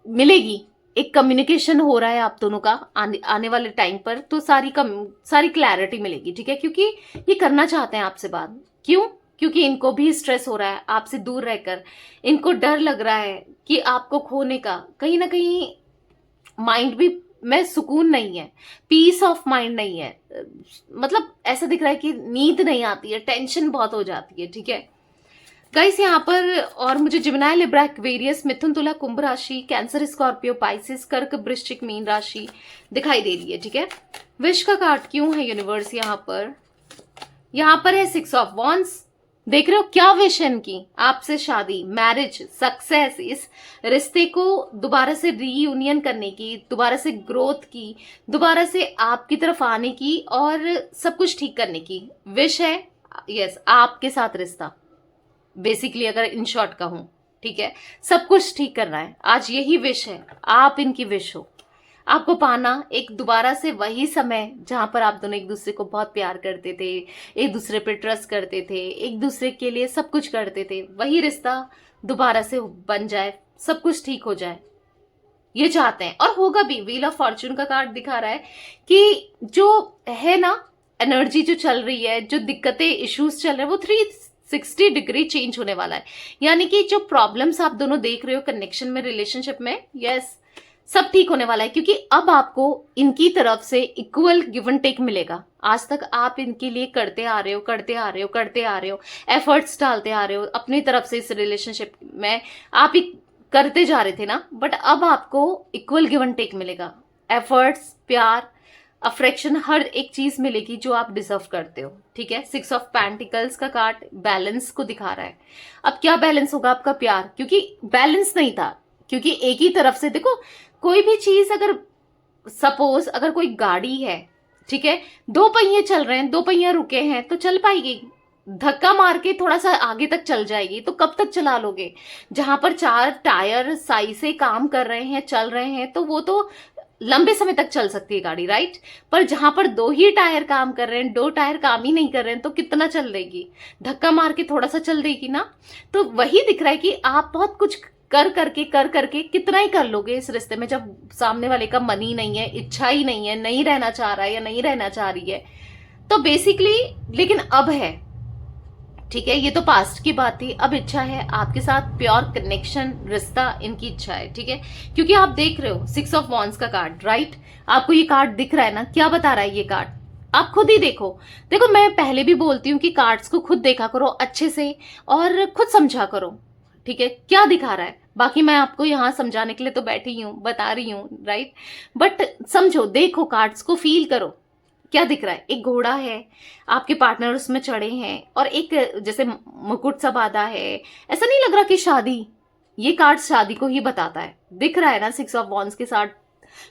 मिलेगी। एक कम्युनिकेशन हो रहा है आप दोनों का आने वाले टाइम पर, तो सारी क्लैरिटी मिलेगी। ठीक है, क्योंकि ये करना चाहते हैं आपसे बात। क्यों? क्योंकि इनको भी स्ट्रेस हो रहा है आपसे दूर रहकर, इनको डर लग रहा है कि आपको खोने का, कहीं ना कहीं माइंड भी में सुकून नहीं है, पीस ऑफ माइंड नहीं है, मतलब ऐसा दिख रहा है कि नींद नहीं आती है, टेंशन बहुत हो जाती है। ठीक है गाइस, यहाँ पर और मुझे जिमिनाई, लिब्रा, एक्वेरियस, मिथुन, तुला, कुंभ राशि, कैंसर, स्कॉर्पियो, पाइसिस, कर्क, वृश्चिक, मीन राशि दिखाई दे रही है। ठीक है, विश का कार्ड क्यों है यूनिवर्स यहाँ पर है 6 ऑफ वॉन्ड्स। देख रहे हो क्या विश है इनकी, आपसे शादी, मैरिज, सक्सेस, इस रिश्ते को दोबारा से रीयूनियन करने की, दोबारा से ग्रोथ की, दोबारा से आपकी तरफ आने की और सब कुछ ठीक करने की विश है। यस, आपके साथ रिश्ता बेसिकली अगर इन शॉर्ट कहूं, ठीक है, सब कुछ ठीक करना है, आज यही विश है, आप इनकी विश हो, आपको पाना एक दोबारा से वही समय जहां पर आप दोनों एक दूसरे को बहुत प्यार करते थे, एक दूसरे पे ट्रस्ट करते थे, एक दूसरे के लिए सब कुछ करते थे, वही रिश्ता दोबारा से बन जाए, सब कुछ ठीक हो जाए, ये चाहते हैं और होगा भी। व्हील ऑफ फॉर्चून का कार्ड दिखा रहा है कि जो है ना एनर्जी जो चल रही है, जो दिक्कतें इश्यूज चल रहे हैं वो 360 डिग्री चेंज होने वाला है। यानी कि जो प्रॉब्लम्स आप दोनों देख रहे हो कनेक्शन में, रिलेशनशिप में, यस, सब ठीक होने वाला है क्योंकि अब आपको इनकी तरफ से इक्वल गिव एंड टेक मिलेगा। आज तक आप इनके लिए करते आ रहे हो, एफर्ट्स डालते आ रहे हो अपनी तरफ से, इस रिलेशनशिप में आप करते जा रहे थे ना, बट अब आपको इक्वल गिव एंड टेक मिलेगा। एफर्ट्स, प्यार, अफ्रेक्शन, हर एक चीज मिलेगी जो आप डिजर्व करते हो। ठीक है, 6 ऑफ पेंटिकल्स का कार्ड बैलेंस को दिखा रहा है। अब क्या बैलेंस होगा आपका प्यार, क्योंकि बैलेंस नहीं था, क्योंकि एक ही तरफ से देखो, कोई भी चीज अगर सपोज अगर कोई गाड़ी है, ठीक है, 2 पहिए चल रहे हैं, 2 पहिए रुके हैं तो चल पाएगी, धक्का मार के थोड़ा सा आगे तक चल जाएगी, तो कब तक चला लोगे। जहां पर 4 टायर सही से काम कर रहे हैं, चल रहे हैं, तो वो तो लंबे समय तक चल सकती है गाड़ी, राइट। पर जहां पर 2 ही टायर काम कर रहे हैं, 2 टायर काम ही नहीं कर रहे हैं, तो कितना चल देगी, धक्का मार के थोड़ा सा चल देगी ना। तो वही दिख रहा है कि आप बहुत कुछ कर करके कितना ही कर लोगे इस रिश्ते में, जब सामने वाले का मन ही नहीं है, इच्छा ही नहीं है, नहीं रहना चाह रहा है या नहीं रहना चाह रही है। तो बेसिकली लेकिन अब है, ठीक है, ये तो पास्ट की बात थी, अब इच्छा है आपके साथ प्योर कनेक्शन, रिश्ता, इनकी इच्छा है। ठीक है, क्योंकि आप देख रहे हो 6 ऑफ वॉन्ड्स का कार्ड, राइट। आपको ये कार्ड दिख रहा है ना, क्या बता रहा है ये कार्ड, आप खुद ही देखो मैं पहले भी बोलती हूँ कि कार्ड्स को खुद देखा करो अच्छे से और खुद समझा करो। ठीक है, क्या दिखा रहा है, बाकी मैं आपको यहाँ समझाने के लिए तो बैठी हूँ, बता रही हूँ, राइट, बट समझो, देखो, कार्ड्स को फील करो, क्या दिख रहा है। एक घोड़ा है, आपके पार्टनर उसमें चढ़े हैं और एक जैसे मुकुट सा बांधा है, ऐसा नहीं लग रहा कि शादी, ये कार्ड शादी को ही बताता है, दिख रहा है ना 6 ऑफ वॉन्ड्स के साथ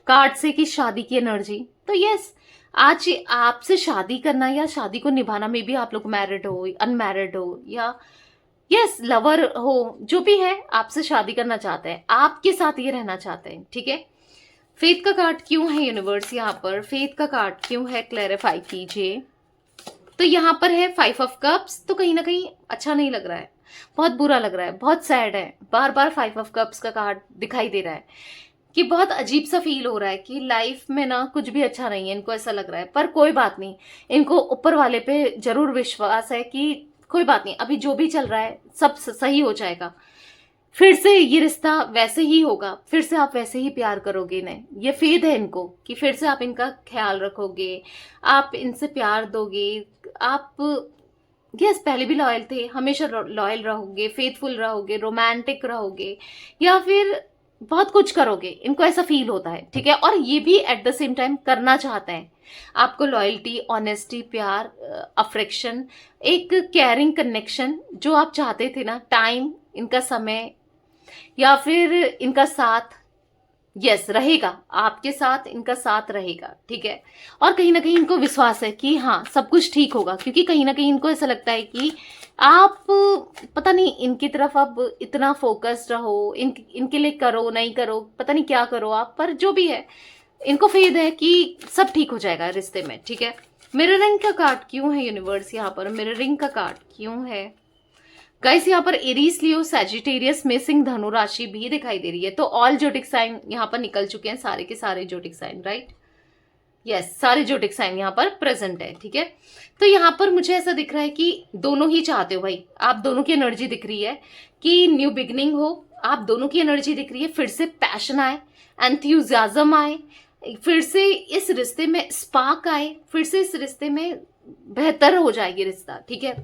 कार्ड से कि शादी की एनर्जी। तो यस, आज आपसे शादी करना या शादी को निभाना, में भी आप लोग मैरिड हो, अनमैरिड हो, या यस लवर हो, जो भी है, आपसे शादी करना चाहते हैं, आपके साथ ये रहना चाहते हैं। ठीक है, फेथ का कार्ड क्यों है यूनिवर्स यहाँ पर, फेथ का कार्ड क्यों है, क्लैरिफाई कीजिए। तो यहाँ पर है 5 ऑफ कप्स, तो कहीं ना कहीं अच्छा नहीं लग रहा है, बहुत बुरा लग रहा है, बहुत सैड है, बार बार 5 ऑफ कप्स का कार्ड दिखाई दे रहा है कि बहुत अजीब सा फील हो रहा है कि लाइफ में ना कुछ भी अच्छा नहीं है, इनको ऐसा लग रहा है। पर कोई बात नहीं, इनको ऊपर वाले पे जरूर विश्वास है कि कोई बात नहीं, अभी जो भी चल रहा है सब सही हो जाएगा, फिर से ये रिश्ता वैसे ही होगा, फिर से आप वैसे ही प्यार करोगे इन्हें, ये फेथ है इनको कि फिर से आप इनका ख्याल रखोगे, आप इनसे प्यार दोगे, आप यस पहले भी लॉयल थे, हमेशा लॉयल रहोगे, फेथफुल रहोगे, रोमांटिक रहोगे, या फिर बहुत कुछ करोगे, इनको ऐसा फील होता है। ठीक है, और ये भी एट द सेम टाइम करना चाहते हैं आपको, लॉयल्टी, ऑनेस्टी, प्यार, अफ्रेक्शन, एक केयरिंग कनेक्शन जो आप चाहते थे ना, टाइम, इनका समय या फिर इनका साथ, यस रहेगा आपके साथ, इनका साथ रहेगा। ठीक है, और कहीं ना कहीं इनको विश्वास है कि हाँ सब कुछ ठीक होगा, क्योंकि कहीं ना कहीं इनको ऐसा लगता है कि आप पता नहीं इनकी तरफ अब इतना फोकस्ड रहो, इनके लिए करो नहीं करो, पता नहीं क्या करो आप, पर जो भी है इनको फेथ है कि सब ठीक हो जाएगा रिश्ते में। ठीक है, मिररिंग का कार्ड क्यों है यूनिवर्स यहाँ पर, मिररिंग का कार्ड क्यों है गाइस। यहाँ पर एरीज, लियो, सैजिटेरियस, मेषिंग, धनु राशि भी दिखाई दे रही है, तो ऑल जोटिक साइन यहाँ पर निकल चुके हैं, सारे के सारे जोटिक साइन, राइट, यस सारे जोटिक साइन यहाँ पर प्रेजेंट है। ठीक है, तो यहाँ पर मुझे ऐसा दिख रहा है कि दोनों ही चाहते हो भाई, आप दोनों की एनर्जी दिख रही है कि न्यू बिगनिंग हो, आप दोनों की एनर्जी दिख रही है, फिर से पैशन आए, एंथ्यूजियाज्म आए, फिर से इस रिश्ते में स्पार्क आए, फिर से इस रिश्ते में बेहतर हो जाएगी रिश्ता, ठीक है,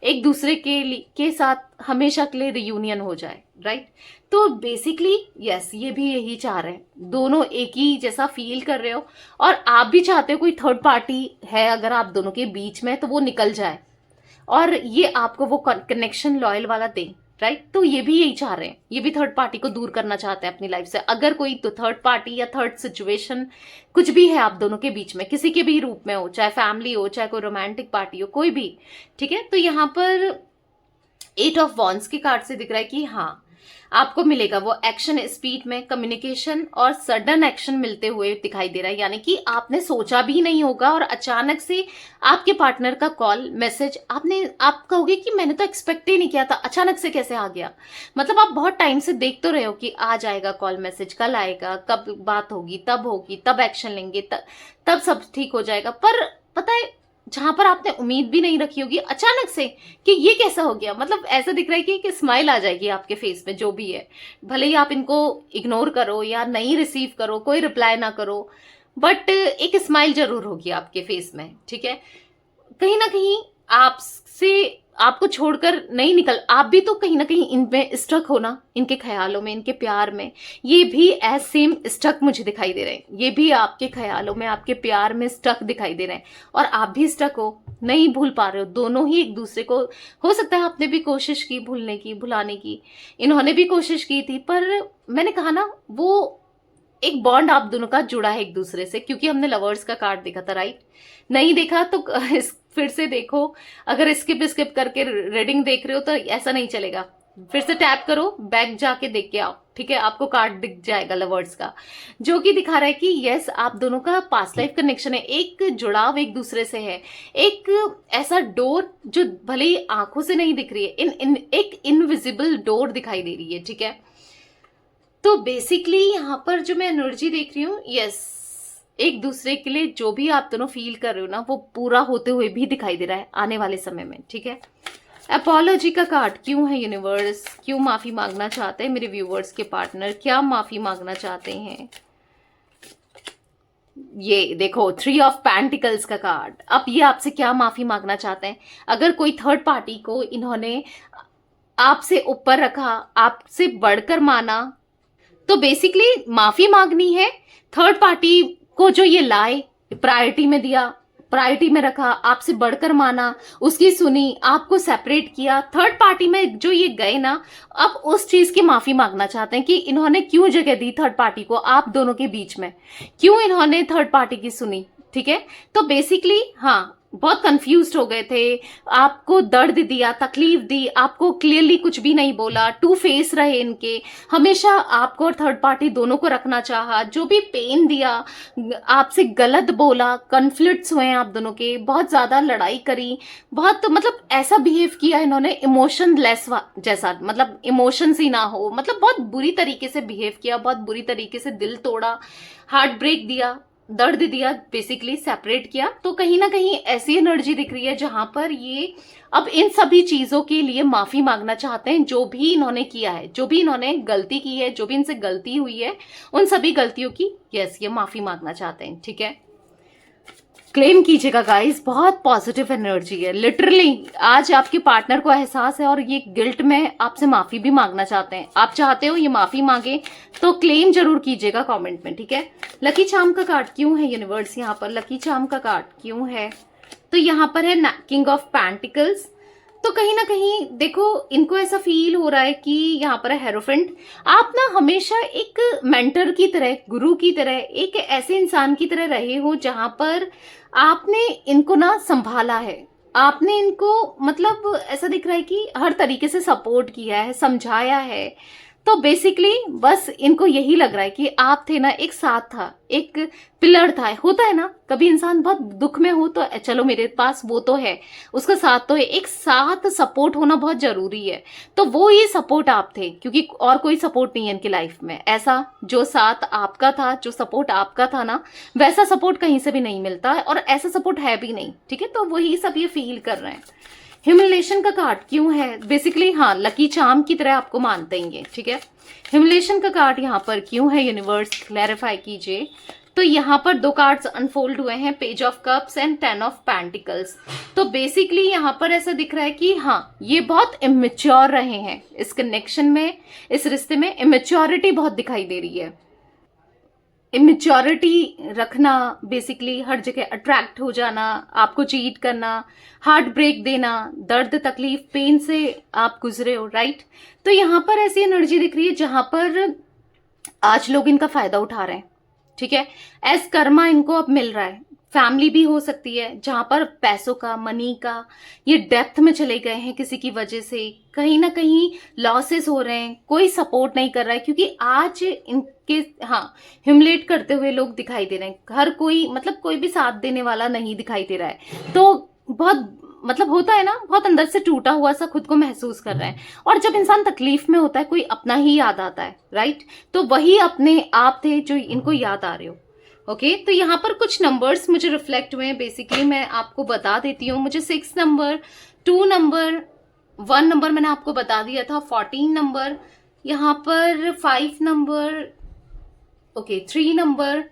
एक दूसरे के साथ हमेशा के लिए रियूनियन हो जाए, राइट। तो बेसिकली यस, ये भी यही चाह रहे हैं, दोनों एक ही जैसा फील कर रहे हो, और आप भी चाहते हो कोई थर्ड पार्टी है अगर आप दोनों के बीच में, तो वो निकल जाए और ये आपको वो कनेक्शन लॉयल वाला दे, राइट। तो ये भी यही चाह रहे हैं, ये भी थर्ड पार्टी को दूर करना चाहते हैं अपनी लाइफ से। अगर कोई तो थर्ड पार्टी या थर्ड सिचुएशन कुछ भी है आप दोनों के बीच में, किसी के भी रूप में हो, चाहे फैमिली हो, चाहे कोई रोमांटिक पार्टी हो, कोई भी, ठीक है। तो यहाँ पर 8 ऑफ वॉन्ड्स के कार्ड से दिख रहा है कि हाँ, आपको मिलेगा वो एक्शन, स्पीड में कम्युनिकेशन और सडन एक्शन मिलते हुए दिखाई दे रहा है। यानी कि आपने सोचा भी नहीं होगा और अचानक से आपके पार्टनर का कॉल, मैसेज, आप कहोगे कि मैंने तो एक्सपेक्ट ही नहीं किया था, अचानक से कैसे आ गया। मतलब आप बहुत टाइम से देख तो रहे हो कि आ जाएगा कॉल मैसेज, कल आएगा, कब बात होगी, तब एक्शन लेंगे, तब सब ठीक हो जाएगा। पर पता है, जहां पर आपने उम्मीद भी नहीं रखी होगी, अचानक से कि ये कैसा हो गया, मतलब ऐसा दिख रहा है कि स्माइल आ जाएगी आपके फेस में, जो भी है, भले ही आप इनको इग्नोर करो या नहीं रिसीव करो, कोई रिप्लाई ना करो, बट एक स्माइल जरूर होगी आपके फेस में, ठीक है। कहीं ना कहीं आपसे, आपको छोड़कर नहीं निकल, आप भी तो कहीं ना कहीं इनमें स्टक हो ना, इनके ख्यालों में, इनके प्यार में। ये भी एज सेम स्टक मुझे दिखाई दे रहे हैं, ये भी आपके ख्यालों में, आपके प्यार में स्टक दिखाई दे रहे हैं, और आप भी स्टक हो, नहीं भूल पा रहे हो। दोनों ही एक दूसरे को, हो सकता है आपने भी कोशिश की भूलने की, भुलाने की, इन्होंने भी कोशिश की थी, पर मैंने कहा ना, वो एक बॉन्ड आप दोनों का जुड़ा है एक दूसरे से, क्योंकि हमने लवर्स का कार्ड देखा था, राइट। नहीं देखा तो फिर से देखो, अगर स्किप करके रीडिंग देख रहे हो तो ऐसा नहीं चलेगा, फिर से टैप करो, बैक जाके देख के आओ, ठीक है, आपको कार्ड दिख जाएगा लवर्स का, जो कि दिखा रहा है कि यस, आप दोनों का पास्ट लाइफ कनेक्शन है, एक जुड़ाव एक दूसरे से है, एक ऐसा डोर जो भले ही आंखों से नहीं दिख रही है, एक इनविजिबल डोर दिखाई दे रही है, ठीक है। तो बेसिकली यहाँ पर जो मैं एनर्जी देख रही हूँ, यस, एक दूसरे के लिए जो भी आप दोनों फील कर रहे हो ना, वो पूरा होते हुए भी दिखाई दे रहा है आने वाले समय में, ठीक है। अपोलॉजी का कार्ड क्यों है यूनिवर्स, क्यों माफी मांगना चाहते हैं मेरे व्यूवर्स के पार्टनर, क्या माफी मांगना चाहते हैं। ये देखो 3 ऑफ पेंटिकल्स का कार्ड, अब ये आपसे क्या माफी मांगना चाहते हैं। अगर कोई थर्ड पार्टी को इन्होंने आपसे ऊपर रखा, आपसे बढ़कर माना, तो बेसिकली माफी मांगनी है। थर्ड पार्टी को जो ये लाए, प्रायोरिटी में दिया, प्रायोरिटी में रखा, आपसे बढ़कर माना, उसकी सुनी, आपको सेपरेट किया, थर्ड पार्टी में जो ये गए ना, अब उस चीज की माफी मांगना चाहते हैं कि इन्होंने क्यों जगह दी थर्ड पार्टी को आप दोनों के बीच में, क्यों इन्होंने थर्ड पार्टी की सुनी, ठीक है। तो बेसिकली हाँ, बहुत कंफ्यूज्ड हो गए थे, आपको दर्द दिया, तकलीफ दी, आपको क्लियरली कुछ भी नहीं बोला, टू फेस रहे इनके, हमेशा आपको और थर्ड पार्टी दोनों को रखना चाहा, जो भी पेन दिया, आपसे गलत बोला, कॉन्फ्लिक्ट्स हुए आप दोनों के, बहुत ज्यादा लड़ाई करी, बहुत मतलब ऐसा बिहेव किया इन्होंने इमोशन लेस जैसा, मतलब इमोशंस ही ना हो, मतलब बहुत बुरी तरीके से बिहेव किया, बहुत बुरी तरीके से दिल तोड़ा, हार्ट ब्रेक दिया, दर्द दिया, बेसिकली सेपरेट किया। तो कहीं ना कहीं ऐसी एनर्जी दिख रही है जहां पर ये अब इन सभी चीजों के लिए माफी मांगना चाहते हैं, जो भी इन्होंने किया है, जो भी इन्होंने गलती की है, जो भी इनसे गलती हुई है, उन सभी गलतियों की यस, ये माफी मांगना चाहते हैं, ठीक है। क्लेम कीजिएगा गाइस, बहुत पॉजिटिव एनर्जी है, लिटरली आज आपके पार्टनर को एहसास है और ये गिल्ट में आपसे माफी भी मांगना चाहते हैं। आप चाहते हो ये माफी मांगे तो क्लेम जरूर कीजिएगा कमेंट में, ठीक है। लकी चार्म का कार्ड क्यों है यूनिवर्स, यहाँ पर लकी चार्म का कार्ड क्यों है, तो यहाँ पर है किंग ऑफ पेंटिकल्स। तो कहीं ना कहीं देखो, इनको ऐसा फील हो रहा है कि यहाँ पर है हेरोफेंट, आप ना हमेशा एक मेंटर की तरह, गुरु की तरह, एक ऐसे इंसान की तरह रहे हो जहां पर आपने इनको ना संभाला है, आपने इनको मतलब ऐसा दिख रहा है कि हर तरीके से सपोर्ट किया है, समझाया है। तो बेसिकली बस इनको यही लग रहा है कि आप थे ना, एक साथ था, एक पिलर था। होता है ना, कभी इंसान बहुत दुख में हो तो चलो मेरे पास वो तो है, उसका साथ तो है, एक साथ सपोर्ट होना बहुत जरूरी है। तो वो ये सपोर्ट आप थे, क्योंकि और कोई सपोर्ट नहीं है इनकी लाइफ में ऐसा, जो साथ आपका था, जो सपोर्ट आपका था ना, वैसा सपोर्ट कहीं से भी नहीं मिलता है, और ऐसा सपोर्ट है भी नहीं, ठीक है। तो वही सब ये फील कर रहे हैं। ह्यूमिलेशन का कार्ड क्यों है, बेसिकली हाँ, लकी चार्म की तरह आपको मानते हैं, ठीक है। ह्यूमिलेशन का कार्ड यहाँ पर क्यों है यूनिवर्स, क्लैरिफाई कीजिए। तो यहाँ पर दो कार्ड्स अनफोल्ड हुए हैं, page of cups and 10 of pentacles. तो बेसिकली यहाँ पर ऐसा दिख रहा है कि हाँ, ये बहुत इमेच्योर रहे हैं इस कनेक्शन में, इस रिश्ते में इमेच्योरिटी बहुत दिखाई दे रही है। इमेच्योरिटी रखना, बेसिकली हर जगह अट्रैक्ट हो जाना, आपको चीट करना, हार्ट ब्रेक देना, दर्द तकलीफ पेन से आप गुजरे हो, राइट। तो यहाँ पर ऐसी एनर्जी दिख रही है जहां पर आज लोग इनका फायदा उठा रहे हैं, ठीक है। एज कर्मा इनको अब मिल रहा है। फैमिली भी हो सकती है जहां पर पैसों का, मनी का ये डेप्थ में चले गए हैं किसी की वजह से, कहीं ना कहीं लॉसेस हो रहे हैं, कोई सपोर्ट नहीं कर रहा है, क्योंकि आज इनके ह्यूमिलेट करते हुए लोग दिखाई दे रहे हैं। हर कोई मतलब कोई भी साथ देने वाला नहीं दिखाई दे रहा है। तो बहुत मतलब होता है ना, बहुत अंदर से टूटा हुआ सा खुद को महसूस कर रहे हैं। और जब इंसान तकलीफ में होता है कोई अपना ही याद आता है, राइट। तो वही अपने आप थे जो इनको याद आ रहे हो। ओके, तो यहाँ पर कुछ नंबर्स मुझे रिफ्लेक्ट हुए हैं, बेसिकली मैं आपको बता देती हूँ। मुझे 6 नंबर, 2 नंबर, 1 नंबर मैंने आपको बता दिया था, 14 नंबर, यहाँ पर 5 number, okay 3 number,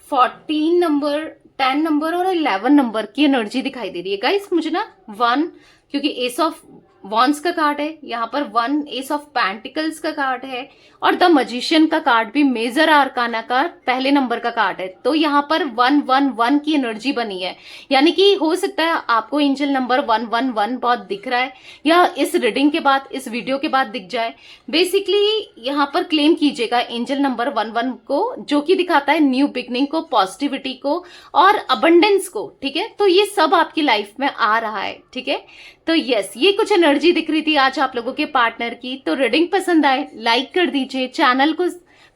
14 number, 10 number और 11 नंबर की एनर्जी दिखाई दे रही है गाइस। मुझे ना 1, क्योंकि एस ऑफ वॉन्स का कार्ड है, यहाँ पर 1 एस ऑफ पेंटिकल्स का कार्ड है और द मजिशियन का कार्ड भी मेजर आर्काना का पहले नंबर का कार्ड है। तो यहाँ पर 111 की एनर्जी बनी है, यानी कि हो सकता है आपको एंजल नंबर 111 बहुत दिख रहा है, या इस रीडिंग के बाद, इस वीडियो के बाद दिख जाए। बेसिकली यहाँ पर क्लेम कीजिएगा एंजल नंबर 11 को, जो कि दिखाता है न्यू बिगनिंग को, पॉजिटिविटी को और अबंडेंस को, ठीक है। तो ये सब आपकी लाइफ में आ रहा है, ठीक है। तो यस, ये कुछ एनर्जी दिख रही थी आज आप लोगों के पार्टनर की। तो रीडिंग पसंद आए लाइक कर दीजिए, चैनल को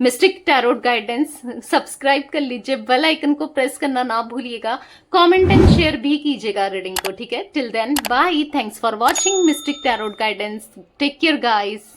मिस्टिक टैरोट गाइडेंस सब्सक्राइब कर लीजिए, बेल आइकन को प्रेस करना ना भूलिएगा, कमेंट एंड शेयर भी कीजिएगा रीडिंग को, ठीक है। Till then bye, thanks for watching mystic tarot guidance, take care guys.